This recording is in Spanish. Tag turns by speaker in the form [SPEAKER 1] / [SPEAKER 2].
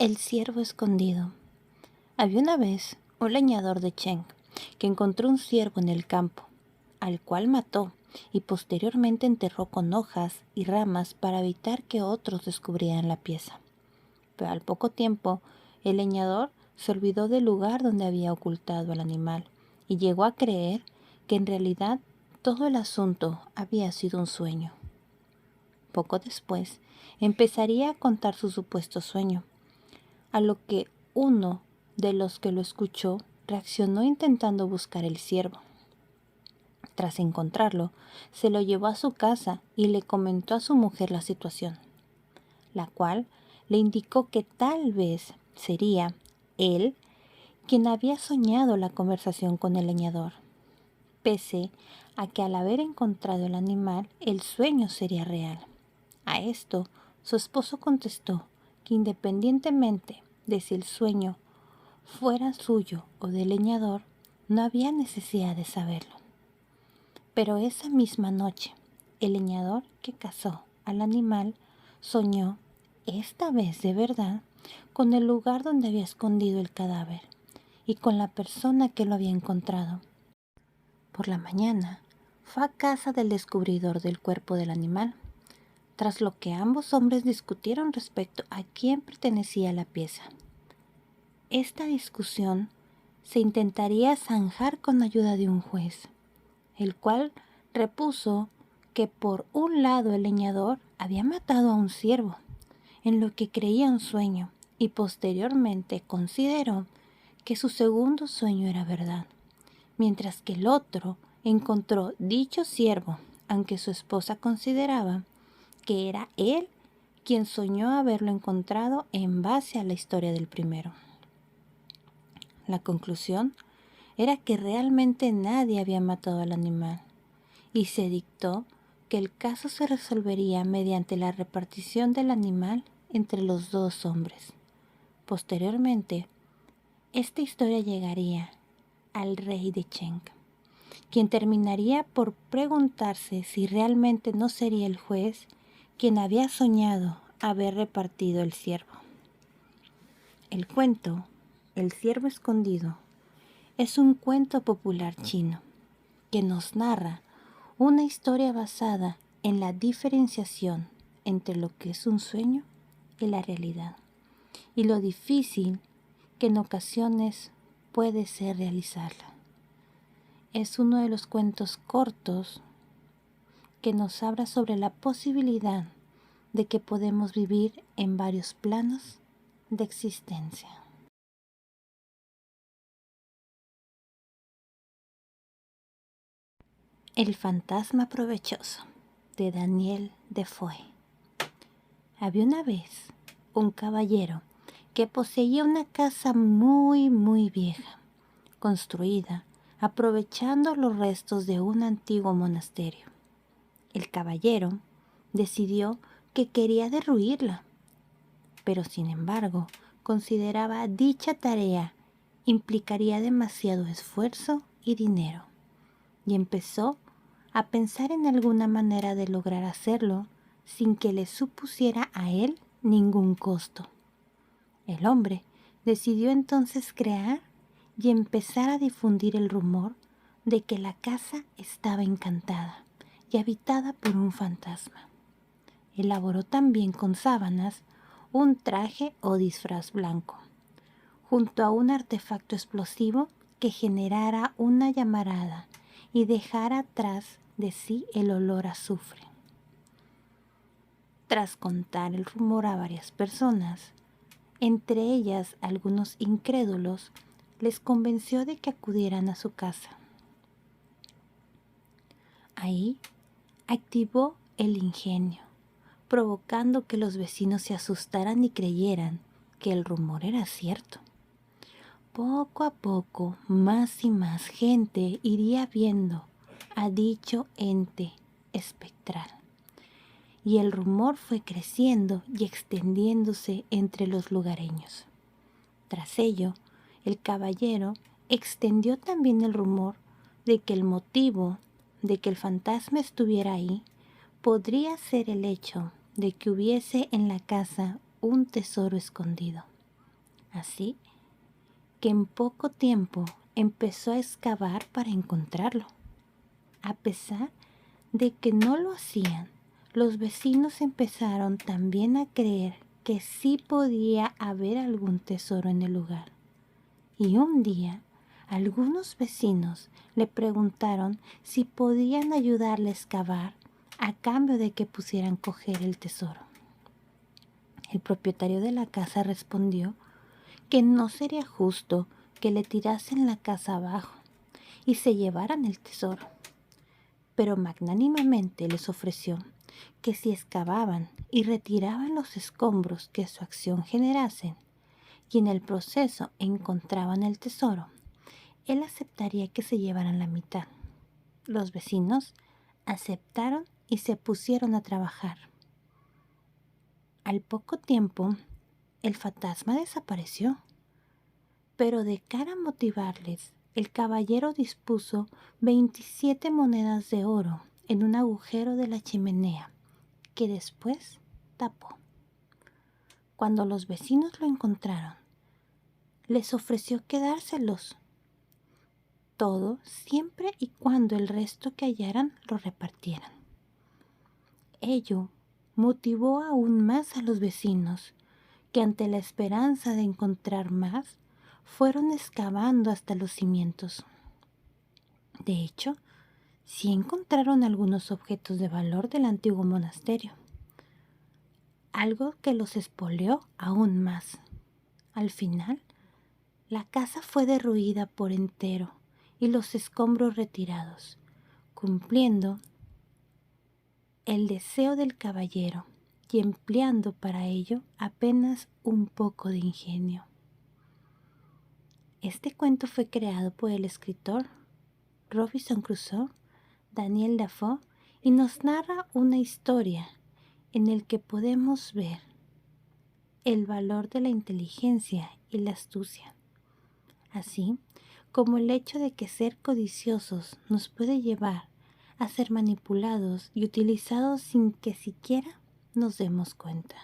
[SPEAKER 1] El ciervo escondido. Había una vez un leñador de Cheng que encontró un ciervo en el campo, al cual mató y posteriormente enterró con hojas y ramas para evitar que otros descubrieran la pieza. Pero al poco tiempo, el leñador se olvidó del lugar donde había ocultado al animal y llegó a creer que en realidad todo el asunto había sido un sueño. Poco después, empezaría a contar su supuesto sueño, a lo que uno de los que lo escuchó reaccionó intentando buscar el ciervo. Tras encontrarlo, se lo llevó a su casa y le comentó a su mujer la situación, la cual le indicó que tal vez sería él quien había soñado la conversación con el leñador, pese a que al haber encontrado el animal, el sueño sería real. A esto, su esposo contestó que independientemente de si el sueño fuera suyo o del leñador, no había necesidad de saberlo. Pero esa misma noche, el leñador que cazó al animal soñó, esta vez de verdad, con el lugar donde había escondido el cadáver y con la persona que lo había encontrado. Por la mañana, fue a casa del descubridor del cuerpo del animal, tras lo que ambos hombres discutieron respecto a quién pertenecía la pieza. Esta discusión se intentaría zanjar con ayuda de un juez, el cual repuso que por un lado el leñador había matado a un ciervo, en lo que creía un sueño, y posteriormente consideró que su segundo sueño era verdad, mientras que el otro encontró dicho ciervo, aunque su esposa consideraba que era él quien soñó haberlo encontrado en base a la historia del primero. La conclusión era que realmente nadie había matado al animal, y se dictó que el caso se resolvería mediante la repartición del animal entre los dos hombres. Posteriormente, esta historia llegaría al rey de Cheng, quien terminaría por preguntarse si realmente no sería el juez quien había soñado haber repartido el ciervo. El cuento El ciervo escondido es un cuento popular chino que nos narra una historia basada en la diferenciación entre lo que es un sueño y la realidad, y lo difícil que en ocasiones puede ser realizarla. Es uno de los cuentos cortos que nos habla sobre la posibilidad de que podemos vivir en varios planos de existencia. El fantasma provechoso, de Daniel Defoe. Había una vez un caballero que poseía una casa muy vieja, construida aprovechando los restos de un antiguo monasterio. El caballero decidió que quería derruirla, pero sin embargo consideraba dicha tarea implicaría demasiado esfuerzo y dinero, y empezó a pensar en alguna manera de lograr hacerlo sin que le supusiera a él ningún costo. El hombre decidió entonces crear y empezar a difundir el rumor de que la casa estaba encantada y habitada por un fantasma. Elaboró también con sábanas un traje o disfraz blanco, junto a un artefacto explosivo que generara una llamarada y dejara atrás de sí el olor a azufre. Tras contar el rumor a varias personas, entre ellas algunos incrédulos, les convenció de que acudieran a su casa. Ahí activó el ingenio, provocando que los vecinos se asustaran y creyeran que el rumor era cierto. Poco a poco, más y más gente iría viendo a dicho ente espectral, y el rumor fue creciendo y extendiéndose entre los lugareños. Tras ello, el caballero extendió también el rumor de que el motivo de que el fantasma estuviera ahí podría ser el hecho de que hubiese en la casa un tesoro escondido, Así que en poco tiempo empezó a excavar para encontrarlo. A pesar de que no lo hacían, los vecinos empezaron también a creer que sí podía haber algún tesoro en el lugar. Y un día, algunos vecinos le preguntaron si podían ayudarle a excavar a cambio de que pusieran coger el tesoro. El propietario de la casa respondió que no sería justo que le tirasen la casa abajo y se llevaran el tesoro, pero magnánimamente les ofreció que si excavaban y retiraban los escombros que su acción generasen y en el proceso encontraban el tesoro, él aceptaría que se llevaran la mitad. Los vecinos aceptaron y se pusieron a trabajar. Al poco tiempo, el fantasma desapareció, pero de cara a motivarles, el caballero dispuso 27 monedas de oro en un agujero de la chimenea, que después tapó. Cuando los vecinos lo encontraron, les ofreció quedárselos, todo siempre y cuando el resto que hallaran lo repartieran. Ello motivó aún más a los vecinos, que ante la esperanza de encontrar más, fueron excavando hasta los cimientos. De hecho, sí encontraron algunos objetos de valor del antiguo monasterio, algo que los espoleó aún más. Al final, la casa fue derruida por entero y los escombros retirados, cumpliendo el deseo del caballero y empleando para ello apenas un poco de ingenio. Este cuento fue creado por el escritor Robinson Crusoe, Daniel Defoe, y nos narra una historia en la que podemos ver el valor de la inteligencia y la astucia, así como el hecho de que ser codiciosos nos puede llevar a ser manipulados y utilizados sin que siquiera nos demos cuenta.